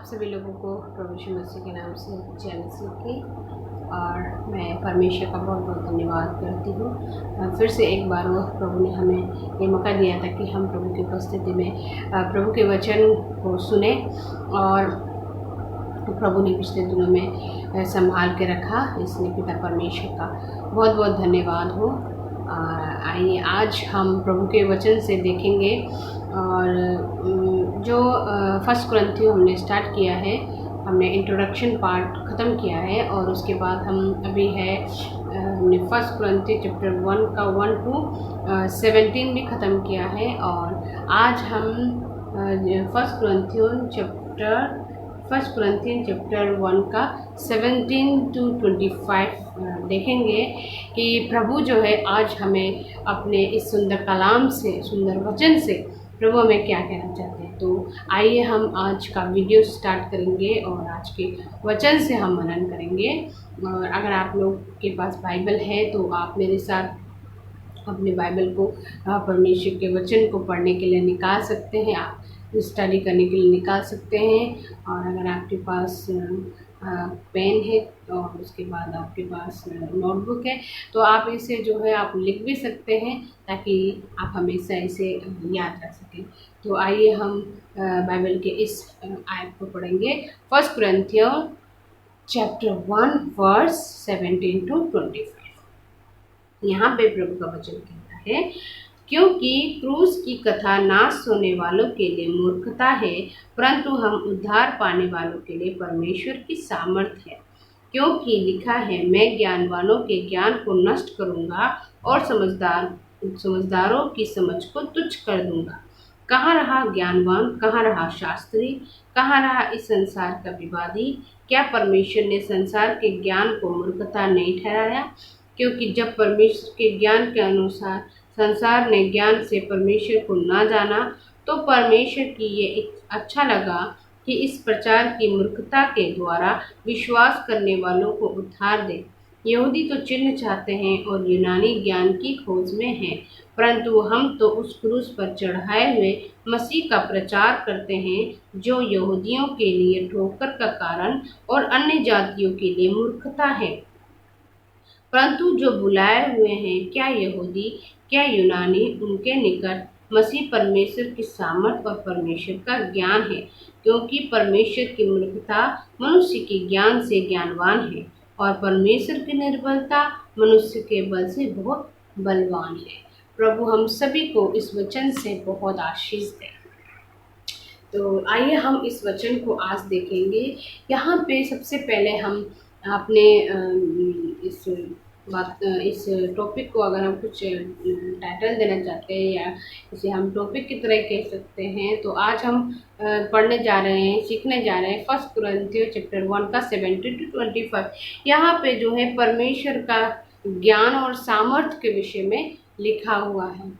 आप सभी लोगों को प्रभु यीशु मसीह के नाम से जय मसीह की। और मैं परमेश्वर का बहुत बहुत धन्यवाद करती हूँ। फिर से एक बार वो प्रभु ने हमें ये मौका दिया था कि हम प्रभु की उपस्थिति में प्रभु के वचन को सुने, और प्रभु ने पिछले दिनों में संभाल के रखा। इसलिए पिता परमेश्वर का बहुत बहुत धन्यवाद हो। आइए आज हम प्रभु के वचन से देखेंगे, और जो फर्स्ट कुरिन्थियों हमने स्टार्ट किया है, हमने इंट्रोडक्शन पार्ट ख़त्म किया है, और उसके बाद हम अभी है हमने फर्स्ट कुरिन्थियों चैप्टर 1 का 1 to 17 भी ख़त्म किया है। और आज हम फर्स्ट कुरिन्थियों चैप्टर 1 का 17 to 25 देखेंगे कि प्रभु जो है आज हमें अपने इस सुंदर कलाम से, सुंदर वचन से प्रभु हमें क्या कहना चाहते हैं। तो आइए हम आज का वीडियो स्टार्ट करेंगे और आज के वचन से हम मनन करेंगे। और अगर आप लोग के पास बाइबल है तो आप मेरे साथ अपने बाइबल को परमेश्वर के वचन को पढ़ने के लिए निकाल सकते हैं, आप स्टडी करने के लिए निकाल सकते हैं। और अगर आपके पास पेन है और उसके बाद आपके पास नोटबुक है तो आप इसे जो है आप लिख भी सकते हैं, ताकि आप हमेशा इसे याद रख सकें। तो आइए हम बाइबल के इस आयत को पढ़ेंगे। फर्स्ट कुरिन्थियों चैप्टर 1 वर्स 17 to 25। यहाँ पे प्रभु का वचन कहता है, क्योंकि क्रूस की कथा नाश होने वालों के लिए मूर्खता है, परंतु हम उद्धार पाने वालों के लिए परमेश्वर की सामर्थ है। क्योंकि लिखा है, मैं ज्ञानवानों के ज्ञान को नष्ट करूंगा और समझदारों की समझ को तुच्छ कर दूंगा। कहाँ रहा ज्ञानवान, कहाँ रहा शास्त्री, कहाँ रहा इस संसार का विवादी? क्या परमेश्वर ने संसार के ज्ञान को मूर्खता नहीं ठहराया? क्योंकि जब परमेश्वर के ज्ञान के अनुसार संसार ने ज्ञान से परमेश्वर को ना जाना, तो परमेश्वर की ये अच्छा लगा कि इस प्रचार की मूर्खता के द्वारा विश्वास करने वालों को उद्धार दे। यहूदी तो चिन्ह चाहते हैं और यूनानी ज्ञान की खोज में हैं, परंतु हम तो उस क्रूस पर चढ़ाए हुए मसीह का प्रचार करते हैं, जो यहूदियों के लिए ठोकर का कारण और अन्य जातियों के लिए मूर्खता है। परंतु जो बुलाए हुए हैं, क्या यहूदी क्या यूनानी, उनके निकट मसीह परमेश्वर की सामर्थ और परमेश्वर का ज्ञान है। क्योंकि परमेश्वर की मूर्खता मनुष्य के ज्ञान से ज्ञानवान है, और परमेश्वर की निर्बलता मनुष्य के बल से बहुत बलवान है। प्रभु हम सभी को इस वचन से बहुत आशीष दे। तो आइए हम इस वचन को आज देखेंगे। यहाँ पे सबसे पहले हम अपने इस टॉपिक को अगर हम कुछ टाइटल देना चाहते हैं, या इसे हम टॉपिक की तरह कह सकते हैं, तो आज हम पढ़ने जा रहे हैं, सीखने जा रहे हैं फर्स्ट कुरिन्थियों चैप्टर 1 का 17 to 25। यहाँ पे जो है परमेश्वर का ज्ञान और सामर्थ्य के विषय में लिखा हुआ है।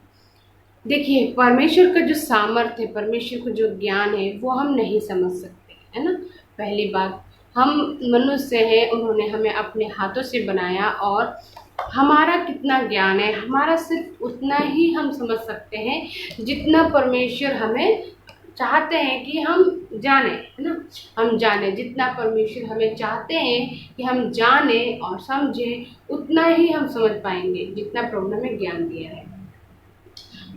देखिए, परमेश्वर का जो सामर्थ्य है, परमेश्वर का जो ज्ञान है, वो हम नहीं समझ सकते, है ना। पहली बात, हम मनुष्य हैं, उन्होंने हमें अपने हाथों से बनाया, और हमारा कितना ज्ञान है, हमारा सिर्फ उतना ही हम समझ सकते हैं जितना परमेश्वर हमें चाहते हैं कि हम जाने, है ना। हम जाने, जितना परमेश्वर हमें चाहते हैं कि हम जाने और समझें, उतना ही हम समझ पाएंगे जितना प्रभु ने हमें ज्ञान दिया है।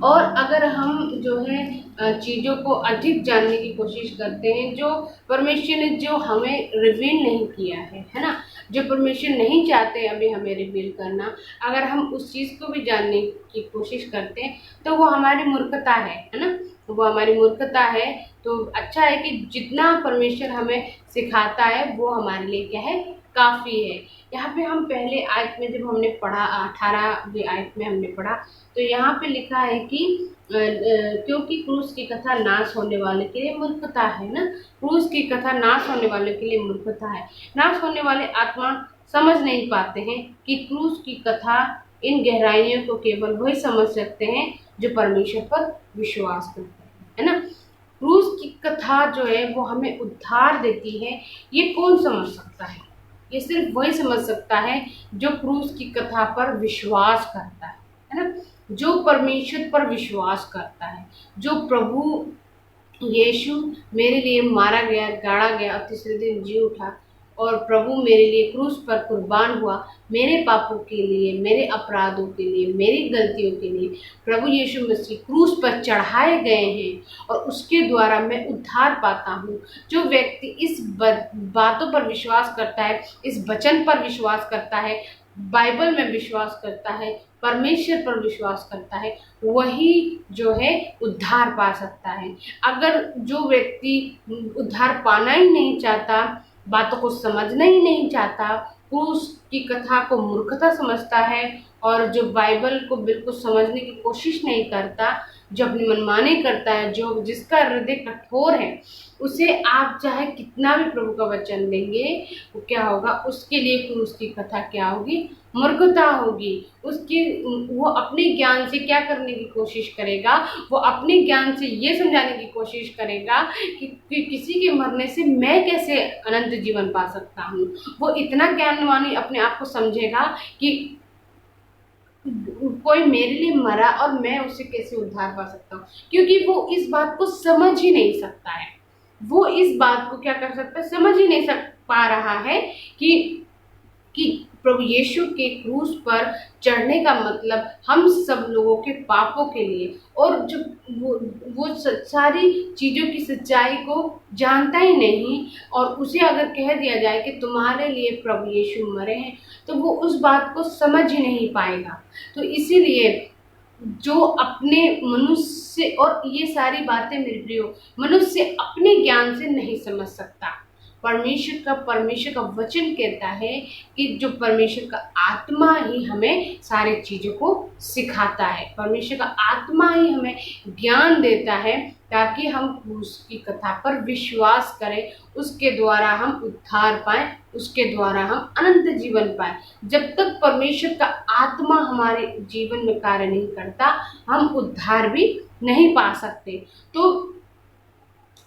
और अगर हम जो है चीज़ों को अधिक जानने की कोशिश करते हैं, जो परमेश्वर ने जो हमें रिवील नहीं किया है ना, जो परमेश्वर नहीं चाहते अभी हमें रिवील करना, अगर हम उस चीज़ को भी जानने की कोशिश करते हैं तो वो हमारी मूर्खता है ना, वो हमारी मूर्खता है। तो अच्छा है कि जितना परमेश्वर हमें सिखाता है वो हमारे लिए क्या है, काफ़ी है। यहाँ पे हम पहले आयत में जब हमने पढ़ा, 18वीं आयत में हमने पढ़ा, तो यहाँ पे लिखा है कि क्योंकि क्रूस की कथा नाश होने वाले के लिए मूर्खता है ना। क्रूस की कथा नाश होने वाले के लिए मूर्खता है। नाश होने वाले आत्मा समझ नहीं पाते हैं कि क्रूस की कथा इन गहराइयों को केवल वही समझ सकते हैं जो परमेश्वर पर विश्वास करते हैं, है ना। क्रूस की कथा जो है वो हमें उद्धार देती है, ये कौन समझ सकता है? ये सिर्फ वही समझ सकता है जो क्रूस की कथा पर विश्वास करता है ना, जो परमेश्वर पर विश्वास करता है, जो प्रभु यीशु मेरे लिए मारा गया, गाड़ा गया और तीसरे दिन जी उठा, और प्रभु मेरे लिए क्रूस पर कुर्बान हुआ, मेरे पापों के लिए, मेरे अपराधों के लिए, मेरी गलतियों के लिए प्रभु यीशु मसीह क्रूस पर चढ़ाए गए हैं और उसके द्वारा मैं उद्धार पाता हूँ। जो व्यक्ति इस बातों पर विश्वास करता है, इस वचन पर विश्वास करता है, बाइबल में विश्वास करता है, परमेश्वर पर विश्वास करता है, वही जो है उद्धार पा सकता है। अगर जो व्यक्ति उद्धार पाना ही नहीं चाहता, बातों को समझना ही नहीं चाहता, क्रूस की कथा को मूर्खता समझता है और जो बाइबल को बिल्कुल समझने की कोशिश नहीं करता, जो अपनी मनमानी करता है, जो जिसका हृदय कठोर है, उसे आप चाहे कितना भी प्रभु का वचन देंगे, वो क्या होगा, उसके लिए क्रूस की कथा क्या होगी, मूर्खता होगी। उसकी वो अपने ज्ञान से क्या करने की कोशिश करेगा, वो अपने ज्ञान से ये समझाने की कोशिश करेगा कि किसी के मरने से मैं कैसे अनंत जीवन पा सकता हूँ। वो इतना ज्ञानवानी अपने आप को समझेगा कि कोई मेरे लिए मरा और मैं उसे कैसे उद्धार पा सकता हूँ, क्योंकि वो इस बात को समझ ही नहीं सकता है। वो इस बात को क्या कर सकता है, समझ ही नहीं पा रहा है कि प्रभु यीशु के क्रूस पर चढ़ने का मतलब हम सब लोगों के पापों के लिए, और जो वो सारी चीज़ों की सच्चाई को जानता ही नहीं, और उसे अगर कह दिया जाए कि तुम्हारे लिए प्रभु यीशु मरे हैं, तो वो उस बात को समझ ही नहीं पाएगा। तो इसीलिए जो अपने मनुष्य, और ये सारी बातें मेरे प्रियो, मनुष्य अपने ज्ञान से नहीं समझ सकता। परमेश्वर का वचन कहता है कि जो परमेश्वर का आत्मा ही हमें सारी चीज़ों को सिखाता है। परमेश्वर का आत्मा ही हमें ज्ञान देता है ताकि हम क्रूस की कथा पर विश्वास करें, उसके द्वारा हम उद्धार पाएं, उसके द्वारा हम अनंत जीवन पाएं। जब तक परमेश्वर का आत्मा हमारे जीवन में कार्य नहीं करता, हम उद्धार भी नहीं पा सकते। तो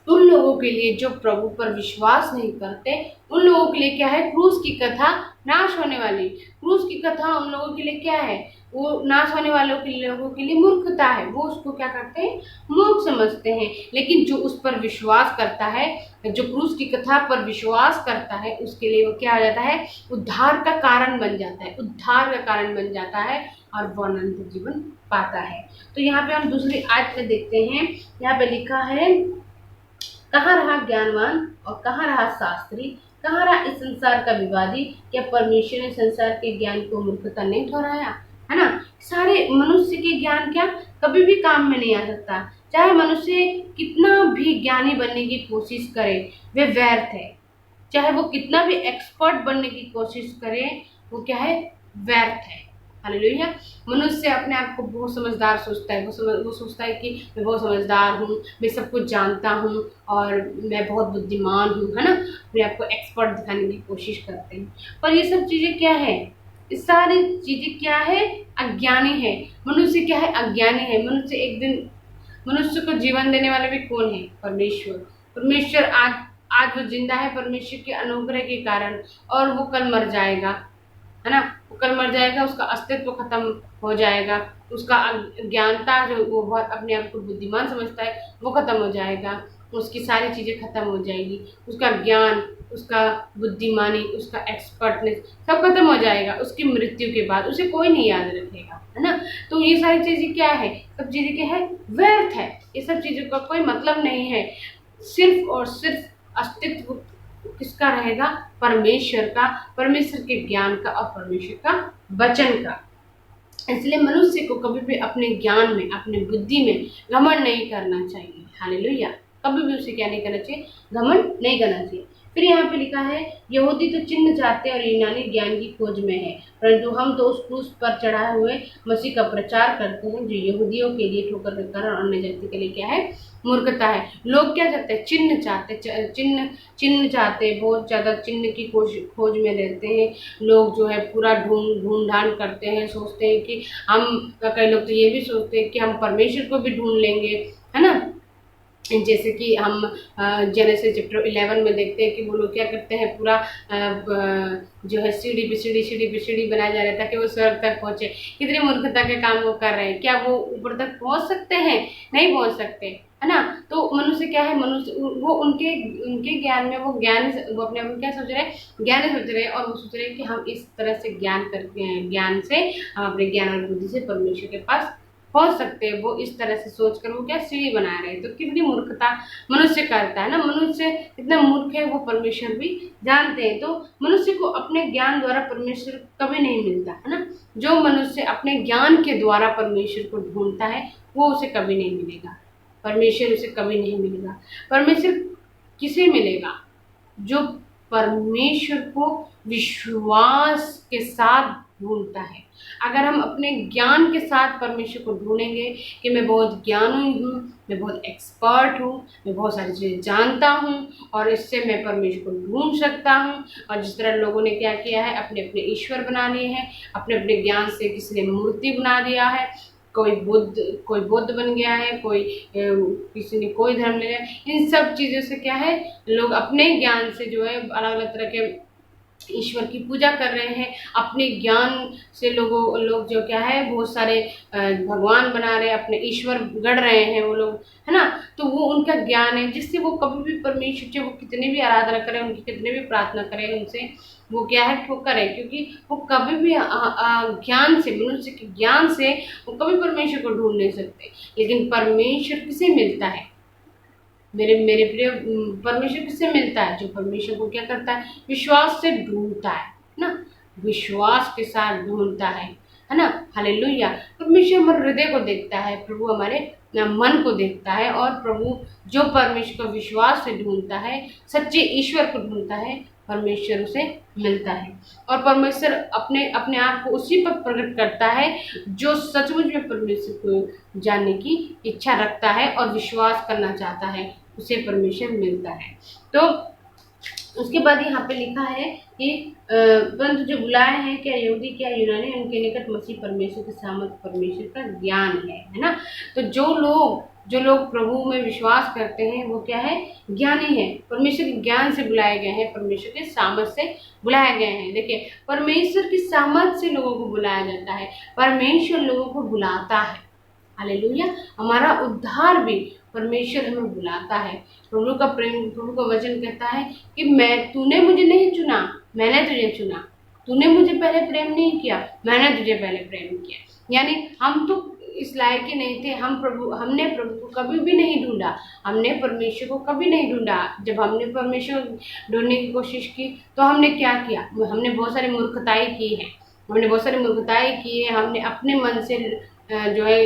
उन लोगों के लिए जो प्रभु पर विश्वास नहीं करते, उन लोगों के लिए क्या है, क्रूस की कथा नाश होने वाली। क्रूस की कथा उन लोगों के लिए क्या है, वो नाश होने वालों के लोगों के लिए मूर्खता है। वो उसको क्या करते हैं, मूर्ख समझते हैं। लेकिन जो उस पर विश्वास करता है, जो क्रूस की कथा पर विश्वास करता है, उसके लिए वो क्या हो जाता है, उद्धार का कारण बन जाता है, उद्धार का कारण बन जाता है और वो अनंत जीवन पाता है। तो यहाँ पे हम दूसरी आयत में देखते हैं, यहाँ पे लिखा है, कहाँ रहा ज्ञानवान और कहाँ रहा शास्त्री, कहाँ रहा इस संसार का विवादी, क्या परमेश्वर ने संसार के ज्ञान को मूर्खता नहीं ठहराया, है ना। सारे मनुष्य के ज्ञान क्या कभी भी काम में नहीं आ सकता। चाहे मनुष्य कितना भी ज्ञानी बनने की कोशिश करे, वे व्यर्थ है। चाहे वो कितना भी एक्सपर्ट बनने की कोशिश करे, वो क्या है, व्यर्थ है। हालेलुया। मनुष्य अपने आप को बहुत समझदार सोचता है, वो सोचता है कि मैं बहुत समझदार हूँ, मैं सब कुछ जानता हूँ और मैं बहुत बुद्धिमान हूँ, है ना। अपने आप को एक्सपर्ट दिखाने की कोशिश करते हैं, पर ये सब चीज़ें क्या है, ये सारी चीज़ें क्या है, अज्ञानी है। मनुष्य क्या है, अज्ञानी है। मनुष्य एक दिन, मनुष्य को जीवन देने वाला भी कौन है, परमेश्वर। परमेश्वर आज वो जिंदा है परमेश्वर के अनुग्रह के कारण, और वो कल मर जाएगा, है ना। वो कल मर जाएगा, उसका अस्तित्व खत्म हो जाएगा, उसका अज्ञानता, जो वो बहुत अपने आप को बुद्धिमान समझता है, वो खत्म हो जाएगा, उसकी सारी चीज़ें खत्म हो जाएगी, उसका ज्ञान, उसका बुद्धिमानी, उसका एक्सपर्टनेस सब खत्म हो जाएगा। उसकी मृत्यु के बाद उसे कोई नहीं याद रखेगा, है ना। तो ये सारी चीज़ें क्या है, सब चीज़ें क्या है, व्यर्थ है। ये सब चीज़ों का कोई मतलब नहीं है। सिर्फ और सिर्फ अस्तित्व किसका रहेगा, परमेश्वर का, परमेश्वर के ज्ञान का और परमेश्वर का वचन का। इसलिए मनुष्य को कभी भी अपने ज्ञान में, अपने बुद्धि में घमंड नहीं करना चाहिए। हालेलुया। कभी भी उसे क्या नहीं करना चाहिए, घमंड नहीं करना चाहिए। फिर यहाँ पे लिखा है, यहूदी तो चिन्ह चाहते और यूनानी ज्ञान की खोज में है, परंतु हम तो उस क्रूस पर चढ़ाए हुए मसीह का प्रचार करते हैं, जो यहूदियों के लिए ठोकर का कारण और अन्य जाति के लिए क्या है, मूर्खता है। लोग क्या चाहते हैं, चिन्ह चाहते, चिन्ह चाहते, बहुत ज़्यादा चिन्ह की खोज में रहते हैं लोग। जो है पूरा ढूंढ ढांड करते हैं, सोचते हैं कि हम, कई लोग तो ये भी सोचते हैं कि हम परमेश्वर को भी ढूंढ लेंगे, है ना। जैसे कि हम जेनेसिस चैप्टर 11 में देखते हैं कि वो लोग क्या करते हैं, पूरा जो है सीढ़ी पे सीढ़ी बनाया जा रहा है ताकि वो स्वर्ग तक पहुँचे। कितनी मूर्खता के काम वो कर रहे हैं। क्या वो ऊपर तक पहुँच सकते हैं, नहीं पहुँच सकते। है ना। तो मनुष्य क्या है, मनुष्य वो उनके उनके ज्ञान में वो ज्ञान, वो अपने आप में क्या सोच रहे हैं, ज्ञान सोच रहे हैं, और वो सोच रहे हैं कि हम इस तरह से ज्ञान से हम अपने ज्ञान और बुद्धि से परमेश्वर के पास पहुंच सकते हैं। वो इस तरह से सोचकर वो क्या सीढ़ी बना रहे हैं। तो कितनी मूर्खता मनुष्य करता है ना, मनुष्य इतना मूर्ख है, वो परमेश्वर भी जानते हैं। तो मनुष्य को अपने ज्ञान द्वारा परमेश्वर कभी नहीं मिलता है ना। जो मनुष्य अपने ज्ञान के द्वारा परमेश्वर को ढूंढता है वो उसे कभी नहीं मिलेगा, परमेश्वर उसे कभी नहीं मिलेगा। परमेश्वर किसे मिलेगा? जो परमेश्वर को विश्वास के साथ ढूंढता है। अगर हम अपने ज्ञान के साथ परमेश्वर को ढूंढेंगे कि मैं बहुत ज्ञानी हूँ, मैं बहुत एक्सपर्ट हूँ, मैं बहुत सारी चीज़ें जानता हूँ और इससे मैं परमेश्वर को ढूंढ सकता हूँ, और जिस तरह लोगों ने क्या किया है, अपने अपने ईश्वर बना लिए हैं, अपने अपने ज्ञान से किसी ने मूर्ति बना दिया है, कोई बुद्ध बन गया है, कोई किसी ने कोई धर्म ले लिया। इन सब चीज़ों से क्या है, लोग अपने ज्ञान से जो है अलग अलग तरह के ईश्वर की पूजा कर रहे हैं। अपने ज्ञान से लोग जो क्या है बहुत सारे भगवान बना रहे हैं, अपने ईश्वर गढ़ रहे हैं वो लोग, है ना। तो वो उनका ज्ञान है जिससे वो कभी भी परमेश्वर से वो कितने भी आराधना करें, उनकी कितने भी प्रार्थना करें, उनसे वो क्या है वो करें, क्योंकि वो कभी भी ज्ञान से, मनुष्य के ज्ञान से वो कभी परमेश्वर को ढूंढ नहीं सकते। लेकिन परमेश्वर किसे मिलता है मेरे प्रिय, परमेश्वर किससे मिलता है? जो परमेश्वर को क्या करता है, विश्वास से ढूंढता है ना, विश्वास के साथ ढूंढता है ना। हालेलुया। परमेश्वर हमारे हृदय को देखता है, प्रभु हमारे मन को देखता है, और प्रभु जो परमेश्वर को विश्वास से ढूंढता है, सच्चे ईश्वर को ढूंढता है, परमेश्वर उसे मिलता है। और परमेश्वर अपने अपने आप को उसी पर प्रकट करता है जो सचमुच में परमेश्वर को जानने की इच्छा रखता है और विश्वास करना चाहता है, उसे परमेश्वर मिलता है। तो उसके बाद यहाँ पे लिखा है कि परंतु जो बुलाए हैं, क्या यहूदी क्या यूनानी, उनके निकट मसीह परमेश्वर के सामर्थ परमेश्वर का ज्ञान है ना। तो जो लोग प्रभु में विश्वास करते हैं वो क्या है, ज्ञानी है, परमेश्वर के ज्ञान से बुलाए गए हैं, परमेश्वर के सामर्थ से बुलाए गए हैं। देखिए, परमेश्वर की सामर्थ से लोगों को बुलाया जाता है, परमेश्वर लोगों को बुलाता है। हालेलुया। हमारा उद्धार भी परमेश्वर हमें बुलाता है। प्रभु का प्रेम, प्रभु का वचन कहता है कि तूने मुझे नहीं चुना, मैंने तुझे चुना। तूने मुझे पहले प्रेम नहीं किया, मैंने तुझे पहले प्रेम किया। यानी हम तो इस लायक ही नहीं थे, हमने प्रभु को कभी भी नहीं ढूंढा, हमने परमेश्वर को कभी नहीं ढूंढा। जब हमने परमेश्वर ढूंढने की कोशिश की तो हमने क्या किया, हमने बहुत सारी मूर्खताएं की है, हमने अपने मन से जो है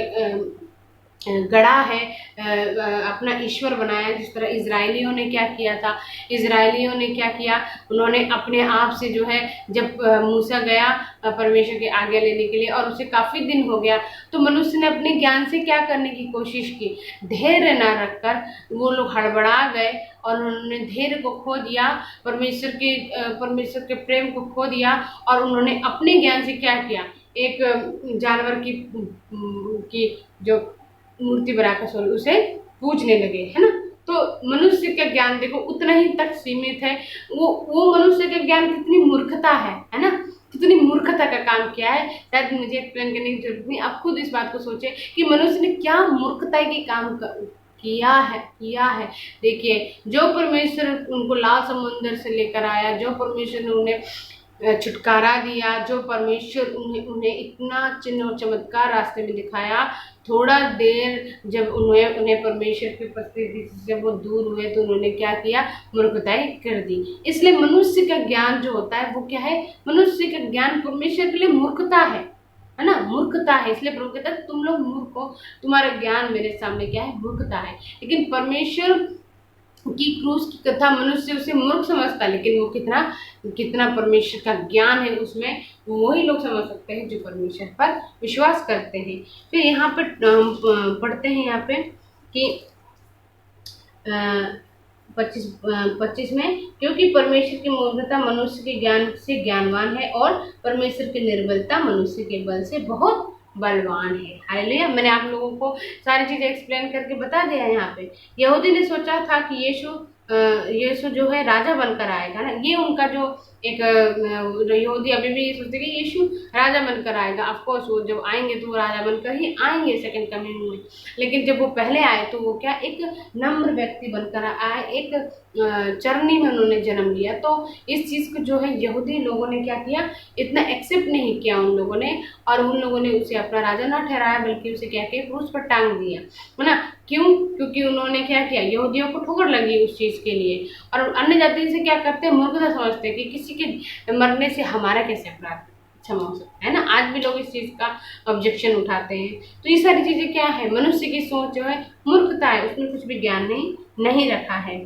गढ़ा है, अपना ईश्वर बनाया। जिस तरह इजरायलियों ने क्या किया था, उन्होंने अपने आप से जो है, जब मूसा गया परमेश्वर के आज्ञा लेने के लिए और उसे काफ़ी दिन हो गया, तो मनुष्य ने अपने ज्ञान से क्या करने की कोशिश की, धैर्य ना रखकर वो लोग हड़बड़ा गए और उन्होंने धैर्य को खो दिया, परमेश्वर के प्रेम को खो दिया, और उन्होंने अपने ज्ञान से क्या किया, एक जानवर की जो मूर्ति बनाकर सोल उसे पूजने लगे, है ना। तो मनुष्य का ज्ञान देखो उतना ही तक सीमित है। वो मनुष्य का ज्ञान कितनी मूर्खता है ना, कितनी मूर्खता का काम किया है। शायद मुझे एक्सप्लेन करने की जरूरत नहीं, आप खुद इस बात को सोचे कि मनुष्य ने क्या मूर्खता के काम किया है। देखिए, जो परमेश्वर उनको लाल समुद्र से लेकर आया, जो परमेश्वर ने उन्हें छुटकारा दिया, जो परमेश्वर उन्हें इतना चिन्ह और चमत्कार रास्ते में दिखाया, थोड़ा देर जब उन्हें परमेश्वर की उपस्थिति से जब वो दूर हुए तो उन्होंने क्या किया, मूर्खताई कर दी। इसलिए मनुष्य का ज्ञान जो होता है वो क्या है, मनुष्य का ज्ञान परमेश्वर के लिए मूर्खता है ना, मूर्खता है। इसलिए प्रभु कहता है तुम लोग मूर्ख हो, तुम्हारा ज्ञान मेरे सामने क्या है, मूर्खता है। लेकिन परमेश्वर की क्रूस की कथा मनुष्य उसे मूर्ख समझता है, लेकिन वो कितना परमेश्वर का ज्ञान है उसमें, वही लोग समझ सकते हैं जो परमेश्वर पर विश्वास करते हैं। फिर यहाँ पे पढ़ते हैं यहाँ पे कि 25 में, क्योंकि परमेश्वर की मूर्खता मनुष्य के ज्ञान से ज्ञानवान है और परमेश्वर की निर्बलता मनुष्य के बल से बहुत बलवान है। हालेलुया। मैंने आप लोगों को सारी चीजें एक्सप्लेन करके बता दिया है। यहाँ पे यहूदी ने सोचा था कि यीशु यीशु जो है राजा बनकर आएगा ना, ये उनका जो एक यहूदी अभी भी ये सोचते कि यीशु राजा बनकर आएगा। ऑफ कोर्स वो जब आएंगे तो वो राजा बनकर ही आएंगे सेकंड कमिंग में, लेकिन जब वो पहले आए तो वो क्या एक नम्र व्यक्ति बनकर आए, एक चरनी में उन्होंने जन्म लिया। तो इस चीज़ को जो है यहूदी लोगों ने क्या किया, इतना एक्सेप्ट नहीं किया उन लोगों ने, और उन लोगों ने उसे अपना राजा ना ठहराया, बल्कि उसे क्या किया, क्रूस पर टांग दिया, है ना। क्यों? क्योंकि उन्होंने क्या किया, यहूदियों को ठोकर लगी उस चीज़ के लिए। और अन्य जाति से क्या करते हैं, मूर्खता समझते हैं कि किसी के मरने से हमारा कैसे अपराध क्षमा हो सकता है ना। आज भी लोग इस चीज़ का ऑब्जेक्शन उठाते हैं। तो ये सारी चीज़ें क्या है, मनुष्य की सोच जो है मूर्खता है, उसमें कुछ भी ज्ञान नहीं रखा है।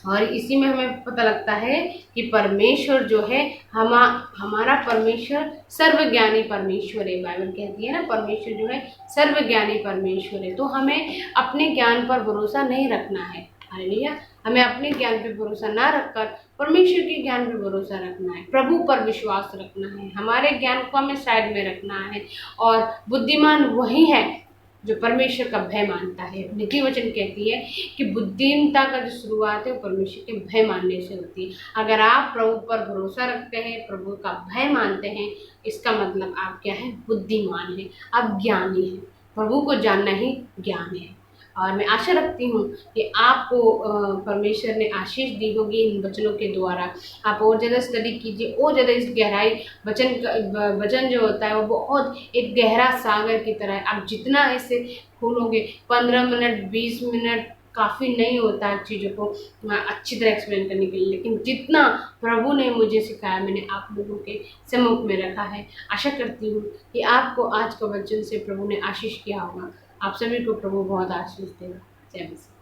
और इसी में हमें पता लगता है कि परमेश्वर जो है हमारा परमेश्वर सर्वज्ञानी परमेश्वर है। बाइबल कहती है ना, परमेश्वर जो है सर्वज्ञानी परमेश्वर है। तो हमें अपने ज्ञान पर भरोसा नहीं रखना है, हालेलुया। हमें अपने ज्ञान पे भरोसा ना रखकर परमेश्वर के ज्ञान पे भरोसा रखना है, प्रभु पर विश्वास रखना है, हमारे ज्ञान को हमें साइड में रखना है। और बुद्धिमान वही है जो परमेश्वर का भय मानता है। नीति वचन कहती है कि बुद्धिमता का जो शुरुआत है वो परमेश्वर के भय मानने से होती है। अगर आप प्रभु पर भरोसा रखते हैं, प्रभु का भय मानते हैं, इसका मतलब आप क्या है, बुद्धिमान है, आप ज्ञानी हैं। प्रभु को जानना ही ज्ञान है। और मैं आशा रखती हूँ कि आपको परमेश्वर ने आशीष दी होगी इन वचनों के द्वारा। आप और ज़्यादा स्टडी कीजिए, और ज़्यादा इस गहराई वचन जो होता है वो बहुत एक गहरा सागर की तरह है। आप जितना इसे खोलोगे, 15 मिनट 20 मिनट काफ़ी नहीं होता है चीज़ों को अच्छी तरह एक्सप्लेन करने के लिए, लेकिन जितना प्रभु ने मुझे सिखाया मैंने आप लोगों के सम्मुख में रखा है। आशा करती हूँ कि आपको आज का वचन से प्रभु ने आशीष किया होगा। आप सभी को प्रभु बहुत आशीष देगा। जय मसीह।